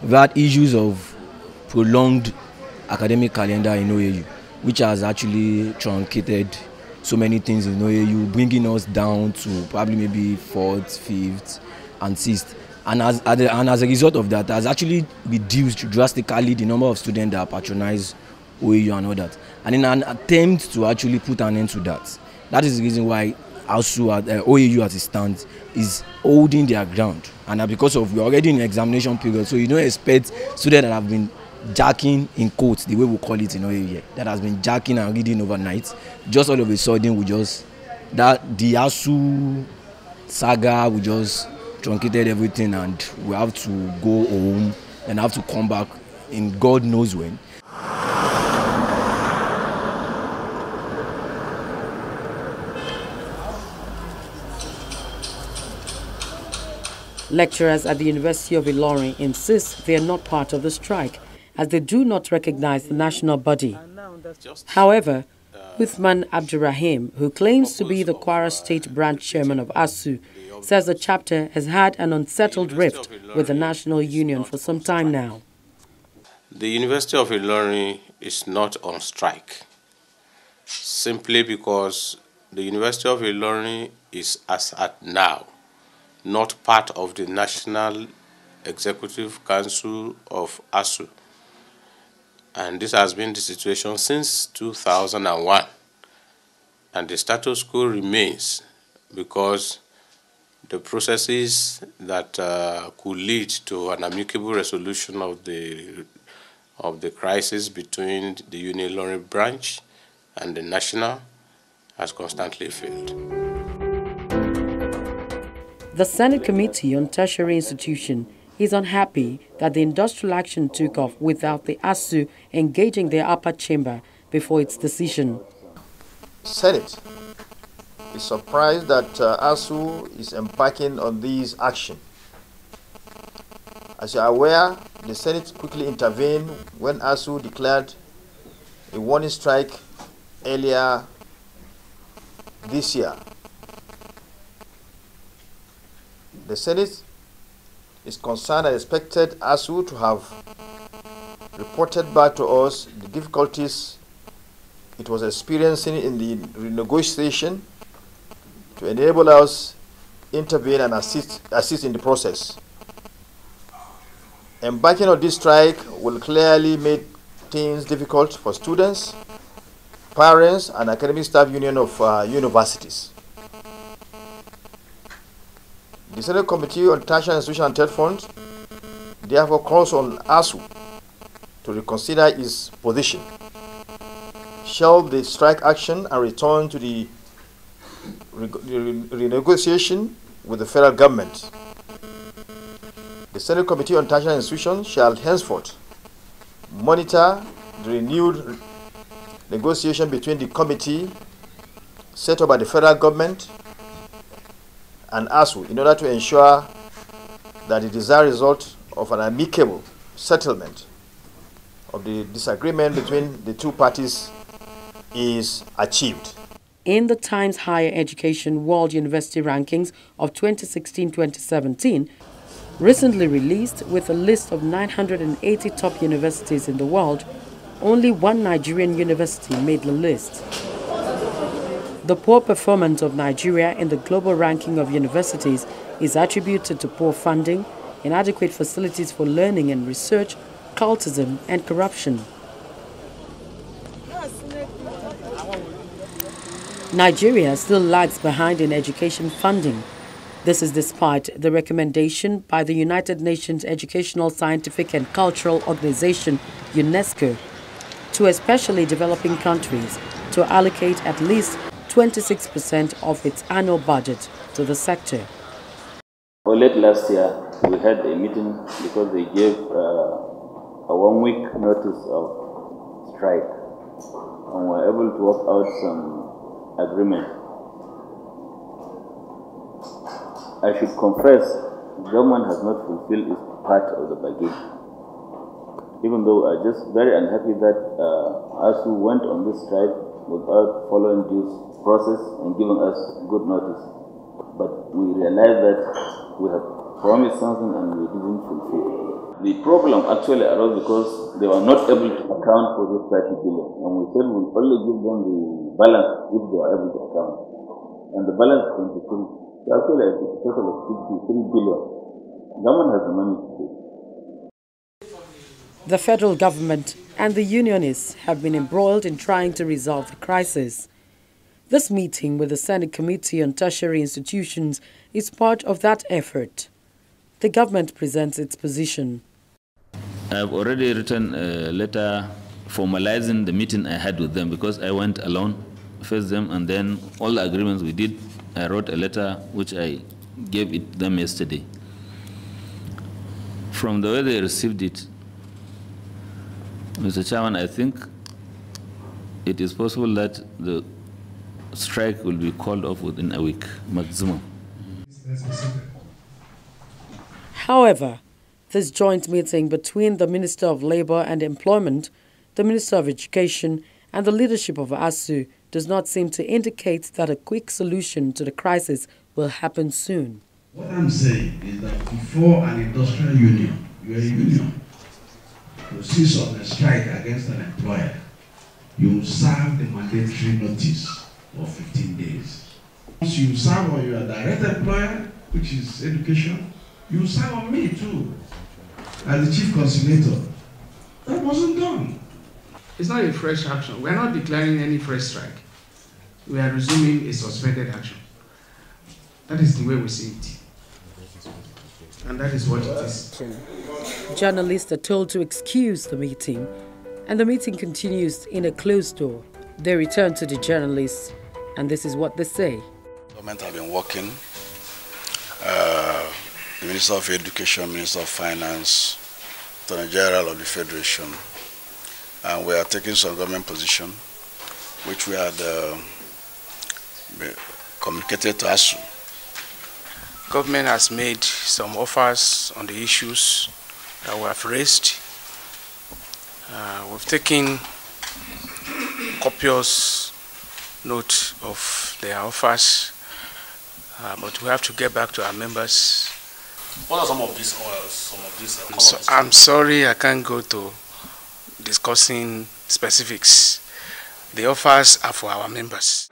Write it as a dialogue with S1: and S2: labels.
S1: we've had issues of prolonged academic calendar in OAU, which has actually truncated so many things in OAU, bringing us down to probably maybe 4th, 5th, and 6th. And as a result of that, has actually reduced drastically the number of students that patronize OAU and all that. And in an attempt to actually put an end to that, that is the reason why ASUU, OAU as it stands, is holding their ground. And because of we're already in examination period, so you don't expect students that have been jacking in quotes, the way we call it in OAU, that has been jacking and reading overnight, just all of a sudden the ASUU saga, we just truncated everything and we have to go home and have to come back in God knows when.
S2: Lecturers at the University of Ilorin insist they are not part of the strike, as they do not recognize the national body. However, Uthman Abdurrahim, who claims to be the Kwara State branch chairman of ASUU, says the chapter has had an unsettled rift with the national union for some time now.
S3: The University of Ilorin is not on strike, simply because the University of Ilorin is, as at now, not part of the National Executive Council of ASUU. And this has been the situation since 2001. And the status quo remains because the processes that could lead to an amicable resolution of the crisis between the Ilorin branch and the national has constantly failed.
S2: The Senate Committee on Tertiary Institution is unhappy that the industrial action took off without the ASUU engaging their upper chamber before its decision.
S4: Senate is surprised that ASUU is embarking on this action. As you are aware, the Senate quickly intervened when ASUU declared a warning strike earlier this year. The Senate is concerned and expected ASUU to have reported back to us the difficulties it was experiencing in the renegotiation to enable us intervene and assist in the process. Embarking on this strike will clearly make things difficult for students, parents, and academic staff union of universities. The Senate Committee on Tertiary Institution and Third Fund therefore calls on ASUU to reconsider its position, shelve the strike action, and return to the renegotiation with the federal government. The Senate Committee on Tertiary Institutions shall henceforth monitor the renewed negotiation between the committee set up by the federal government and ASUU in order to ensure that the desired result of an amicable settlement of the disagreement between the two parties is achieved.
S2: In the Times Higher Education World University Rankings of 2016-2017, recently released with a list of 980 top universities in the world, only one Nigerian university made the list. The poor performance of Nigeria in the global ranking of universities is attributed to poor funding, inadequate facilities for learning and research, cultism, and corruption. Nigeria still lags behind in education funding. This is despite the recommendation by the United Nations Educational, Scientific and Cultural Organization, UNESCO, to especially developing countries to allocate at least 26% of its annual budget to the sector.
S5: Late last year, we had a meeting because they gave a 1 week notice of strike, and we were able to work out some agreement. I should confess, the government has not fulfilled its part of the bargain. Even though I'm just very unhappy that ASUU went on this strike without following due process and giving us good notice. But we realized that we have promised something and we didn't fulfill. The problem actually arose because they were not able to account for this 30 billion. And we said we'll only give them the balance if they are able to account. And the balance is 23. So actually it's a total of 53 billion. Government has the money to pay.
S2: The federal government and the unionists have been embroiled in trying to resolve the crisis. This meeting with the Senate Committee on Tertiary Institutions is part of that effort. The government presents its position.
S6: I have already written a letter formalizing the meeting I had with them because I went alone, faced them, and then all the agreements we did, I wrote a letter which I gave it them yesterday. From the way they received it, Mr. Chairman, I think it is possible that the strike will be called off within a week, maximum.
S2: However, this joint meeting between the Minister of Labour and Employment, the Minister of Education, and the leadership of ASUU does not seem to indicate that a quick solution to the crisis will happen soon.
S7: What I'm saying is that before an industrial union, you are a union, to cease on a strike against an employer, you will serve the mandatory notice of 15 days. Once you serve on your direct employer, which is education, you serve on me too, as the chief conciliator. That wasn't done.
S8: It's not a fresh action. We're not declaring any fresh strike. We are resuming a suspended action. That is the way we see it. And that is what it is.
S2: Journalists are told to excuse the meeting, and the meeting continues in a closed door. They return to the journalists, and this is what they say.
S9: The government have been working. The Minister of Education, Minister of Finance, Attorney General of the Federation, and we are taking some government position, which we had communicated to ASUU.
S8: Government has made some offers on the issues that we have raised. We've taken copious note of their offers, but we have to get back to our members.
S10: What are some of these
S8: I'm sorry, I can't go to discussing specifics. The offers are for our members.